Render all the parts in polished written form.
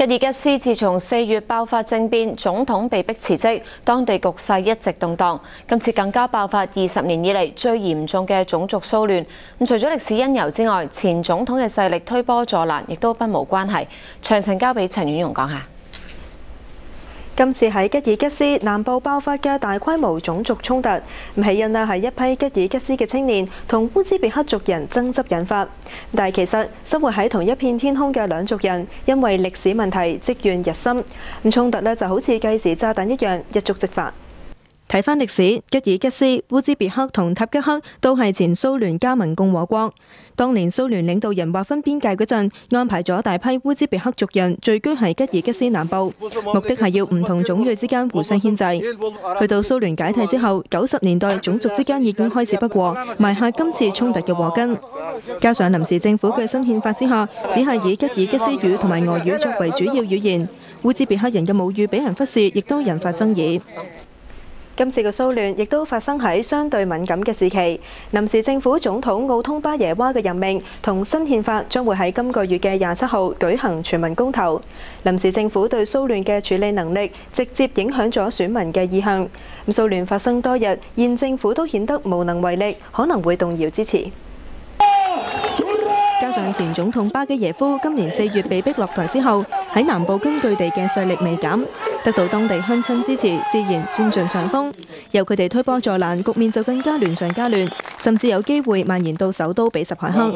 吉爾吉斯自從4月爆發政變，總統被迫辭職，當地局勢一直動盪。今次更加爆發20年以嚟最嚴重嘅種族騷亂。除咗歷史因由之外，前總統嘅勢力推波助瀾，亦都不無關係。詳情交俾陳婉容講下。今次喺吉爾吉斯南部爆發嘅大規模種族衝突，起因係一批吉爾吉斯嘅青年同烏茲別克族人爭執引發。但係其實生活喺同一片天空嘅兩族人，因為歷史問題積怨日深，衝突就好似計時炸彈一樣，一觸即發。睇返歷史，吉爾吉斯、烏茲別克同塔吉克都係前蘇聯加盟共和國。當年蘇聯領導人劃分邊界嗰陣，安排咗大批烏茲別克族人聚居喺吉爾吉斯南部，目的係要唔同種裔之間互相牽制。去到蘇聯解體之後，90年代種族之間已經開始不和，埋下今次衝突嘅禍根。加上臨時政府嘅新憲法之下，只係以吉爾吉斯語同埋俄語作為主要語言，烏茲別克人嘅母語俾人忽視，亦都引發爭議。今次嘅騷亂亦都發生喺相對敏感嘅時期，臨時政府總統奧通巴耶娃嘅任命同新憲法將會喺今個月嘅27號舉行全民公投。臨時政府對騷亂嘅處理能力直接影響咗選民嘅意向。騷亂發生多日，現政府都顯得無能為力，可能會動搖支持。加上前總統巴基耶夫今年4月被逼落台之後，喺南部根據地嘅勢力未減，得到當地鄉親支持，自然佔盡上風。由佢哋推波助瀾，局面就更加亂上加亂，甚至有機會蔓延到首都比什凱克。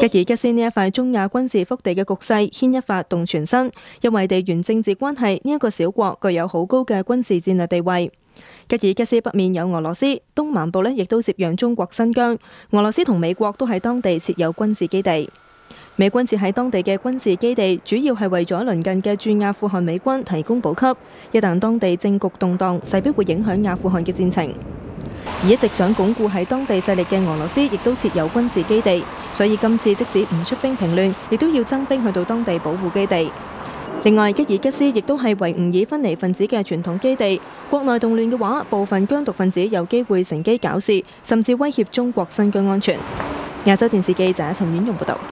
吉爾吉斯呢一塊中亞軍事腹地嘅局勢牽一髮動全身，因為地緣政治關係，呢一個小國具有好高嘅軍事戰略地位。吉爾吉斯北面有俄羅斯，東南部亦都接壤中國新疆。俄羅斯同美國都喺當地設有軍事基地。美軍設喺當地嘅軍事基地，主要係為咗鄰近嘅駐阿富汗美軍提供補給。一旦當地政局動盪，勢必會影響阿富汗嘅戰情。而一直想鞏固喺當地勢力嘅俄羅斯，亦都設有軍事基地，所以今次即使唔出兵平亂，亦都要增兵去到當地保護基地。另外，吉爾吉斯亦都係維吾爾分離分子嘅傳統基地，國內動亂嘅話，部分疆獨分子有機會乘機搞事，甚至威脅中國新疆安全。亞洲電視記者陳婉容報道。